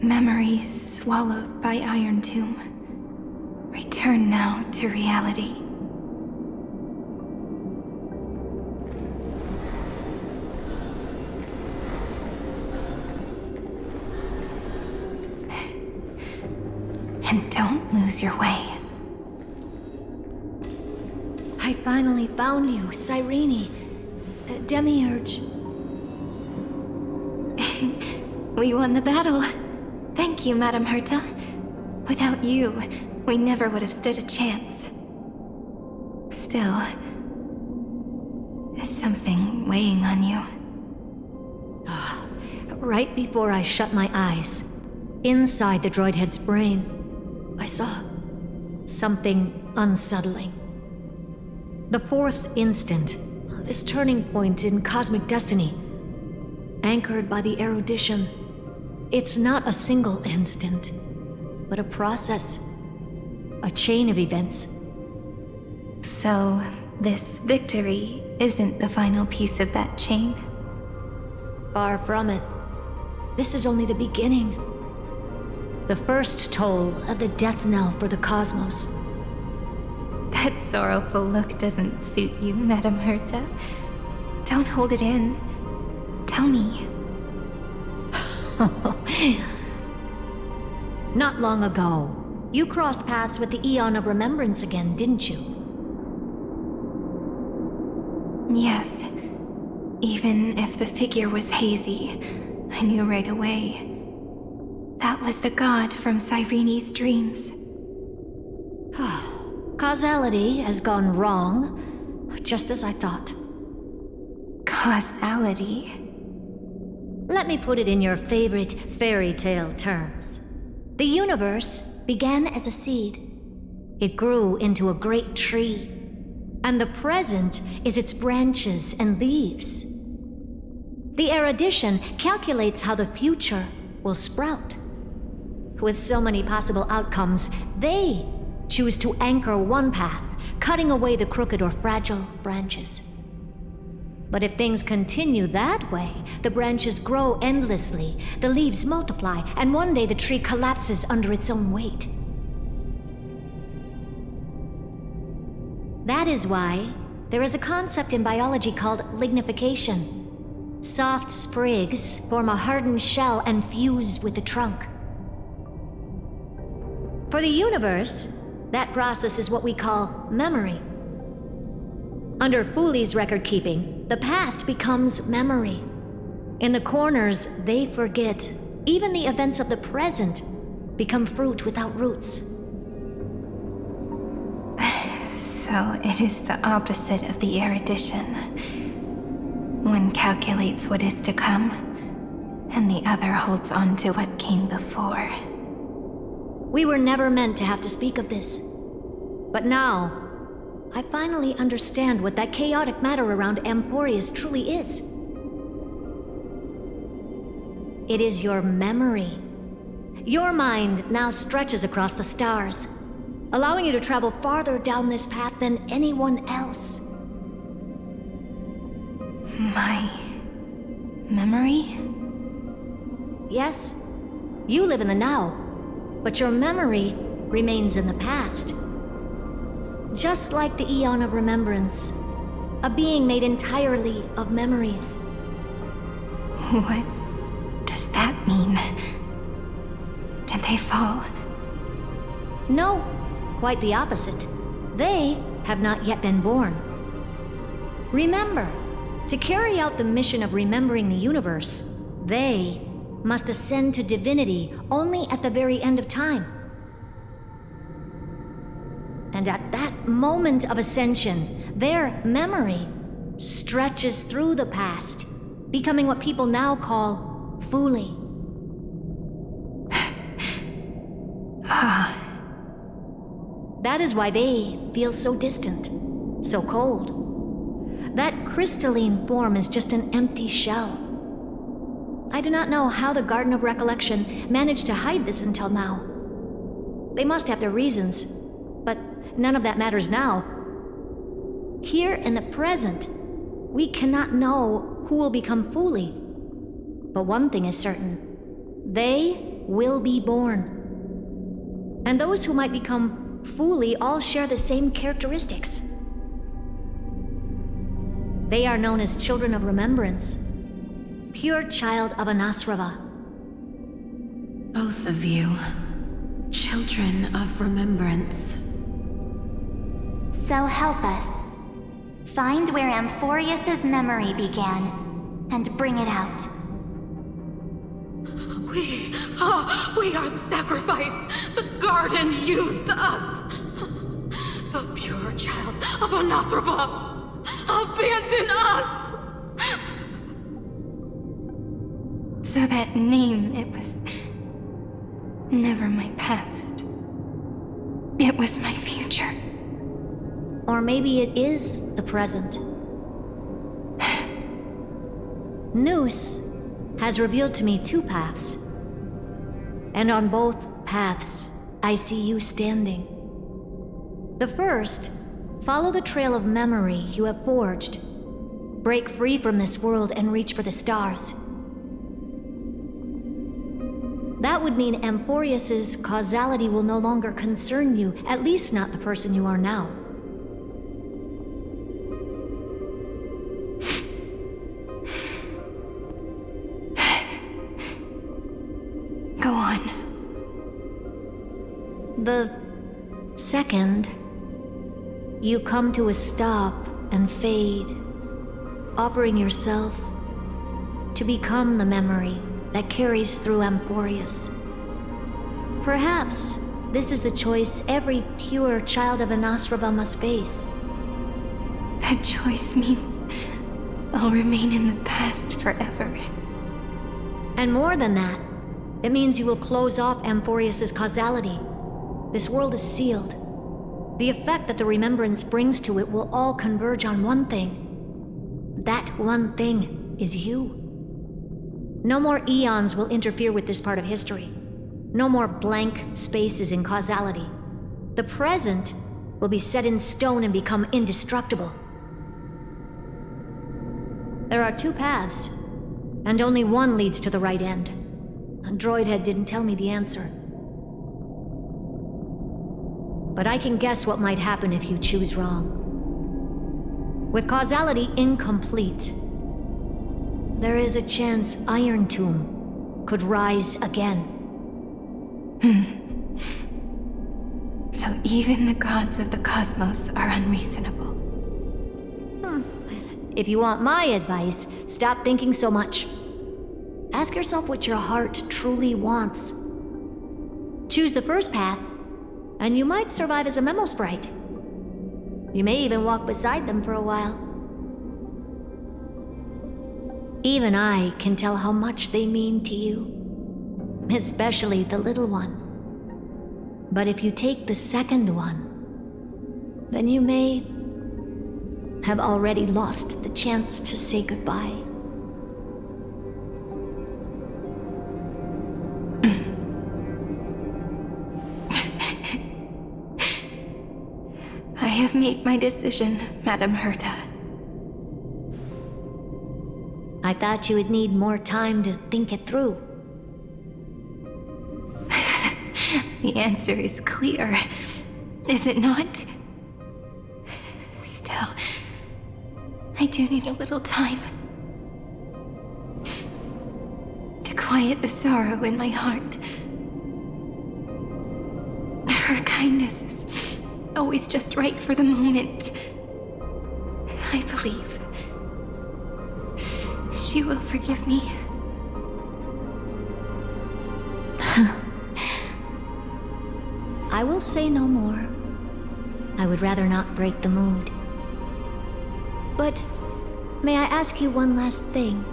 Memories swallowed by Iron Tomb. Return now to reality. And don't lose your way. I finally found you, Cyrene. Demiurge. We won the battle. Thank you, Madame Herta. Without you, we never would have stood a chance. Still, is something weighing on you? Right before I shut my eyes, inside the droid head's brain, I saw something unsettling. The fourth instant, this turning point in cosmic destiny, anchored by the erudition. It's not a single instant, but a process, a chain of events. So, this victory isn't the final piece of that chain? Far from it. This is only the beginning. The first toll of the death knell for the cosmos. That sorrowful look doesn't suit you, Madame Herta. Don't hold it in. Tell me. Not long ago, you crossed paths with the Eon of Remembrance again, didn't you? Yes. Even if the figure was hazy, I knew right away. That was the god from Cyrene's dreams. Causality has gone wrong, just as I thought. Causality? Let me put it in your favorite fairy tale terms. The universe began as a seed. It grew into a great tree. And the present is its branches and leaves. The erudition calculates how the future will sprout. With so many possible outcomes, they choose to anchor one path, cutting away the crooked or fragile branches. But if things continue that way, the branches grow endlessly, the leaves multiply, and one day the tree collapses under its own weight. That is why there is a concept in biology called lignification. Soft sprigs form a hardened shell and fuse with the trunk. For the universe, that process is what we call memory. Under Fooley's record-keeping, the past becomes memory. In the corners, they forget. Even the events of the present become fruit without roots. So it is the opposite of the erudition. One calculates what is to come, and the other holds on to what came before. We were never meant to have to speak of this. But now, I finally understand what that chaotic matter around Amphoreus truly is. It is your memory. Your mind now stretches across the stars, allowing you to travel farther down this path than anyone else. My memory? Yes, you live in the now, but your memory remains in the past. Just like the Eon of Remembrance, a being made entirely of memories. What does that mean? Did they fall? No, quite the opposite. They have not yet been born. Remember, to carry out the mission of remembering the universe, they must ascend to divinity only at the very end of time. And at that moment of ascension, their memory stretches through the past, becoming what people now call Fooley. That is why they feel so distant, so cold. That crystalline form is just an empty shell. I do not know how the Garden of Recollection managed to hide this until now. They must have their reasons, but none of that matters now. Here in the present, we cannot know who will become Fooley. But one thing is certain. They will be born. And those who might become Fuli all share the same characteristics. They are known as Children of Remembrance, pure child of Anasrava. Both of you, Children of Remembrance. So help us. Find where Amphoreus's memory began, and bring it out. We are the sacrifice. The garden used us. The pure child of Anasrava. Abandon us! So that name, it was never my past. It was my future. Or maybe it is the present. Noose has revealed to me two paths. And on both paths, I see you standing. The first, follow the trail of memory you have forged. Break free from this world and reach for the stars. That would mean Amphoreus's causality will no longer concern you, at least not the person you are now. Go on. The second, you come to a stop and fade, offering yourself to become the memory that carries through Amphoreus. Perhaps this is the choice every pure child of Anasrava must face. That choice means I'll remain in the past forever. And more than that, it means you will close off Amphoreus's causality. This world is sealed. The effect that the remembrance brings to it will all converge on one thing. That one thing is you. No more eons will interfere with this part of history. No more blank spaces in causality. The present will be set in stone and become indestructible. There are two paths, and only one leads to the right end. Droidhead didn't tell me the answer. But I can guess what might happen if you choose wrong. With causality incomplete, there is a chance Iron Tomb could rise again. So even the gods of the cosmos are unreasonable. If you want my advice, stop thinking so much. Ask yourself what your heart truly wants. Choose the first path, and you might survive as a memo sprite. You may even walk beside them for a while. Even I can tell how much they mean to you, especially the little one. But if you take the second one, then you may have already lost the chance to say goodbye. I have made my decision, Madam Herta. I thought you would need more time to think it through. The answer is clear, is it not? Still, I do need a little time to quiet the sorrow in my heart. Her kindness is always just right for the moment. I believe she will forgive me. I will say no more. I would rather not break the mood. But may I ask you one last thing?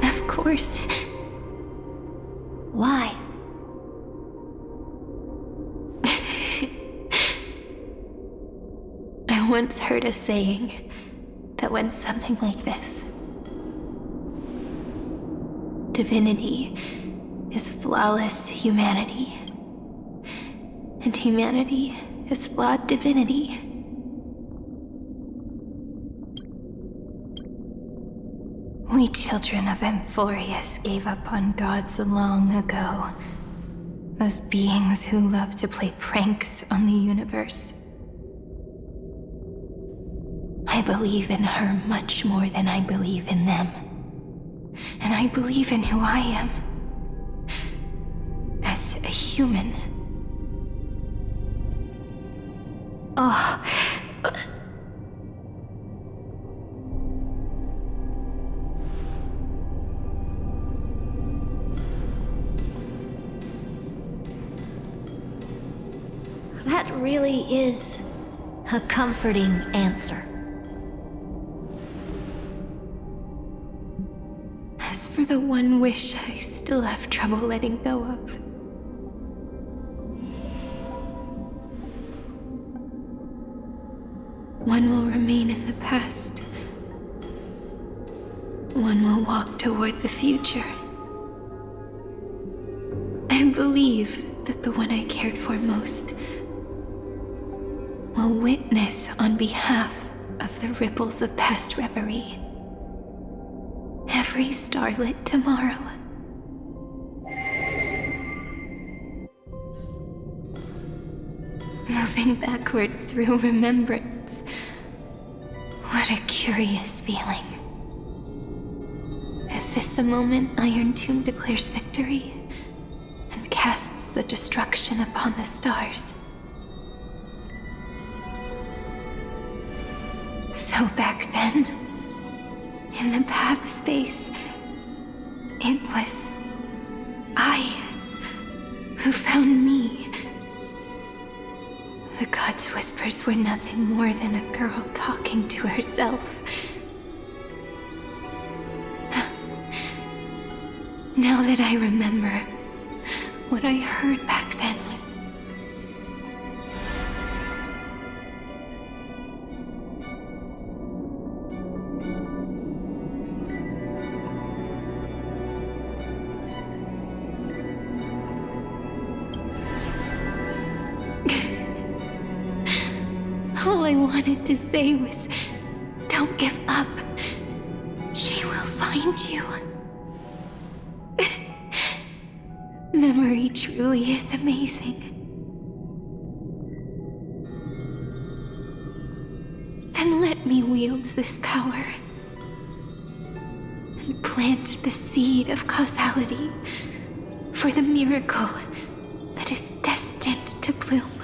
Of course. Why? I once heard a saying that went something like this. Divinity is flawless humanity, and humanity is flawed divinity. We children of Amphoreus gave up on gods long ago. Those beings who love to play pranks on the universe. I believe in her much more than I believe in them. And I believe in who I am. As a human. Oh. That really is a comforting answer. As for the one wish I still have trouble letting go of. One will remain in the past. One will walk toward the future. I believe that the one I cared for most will witness on behalf of the ripples of past reverie. Every starlit tomorrow. Moving backwards through remembrance. What a curious feeling. Is this the moment Iron Tomb declares victory and casts the destruction upon the stars? So back then, in the path space, it was I who found me. The gods' whispers were nothing more than a girl talking to herself. Now that I remember, what I heard back then was... All I wanted to say was, don't give up. She will find you. Memory truly is amazing. Then let me wield this power and plant the seed of causality for the miracle that is destined to bloom.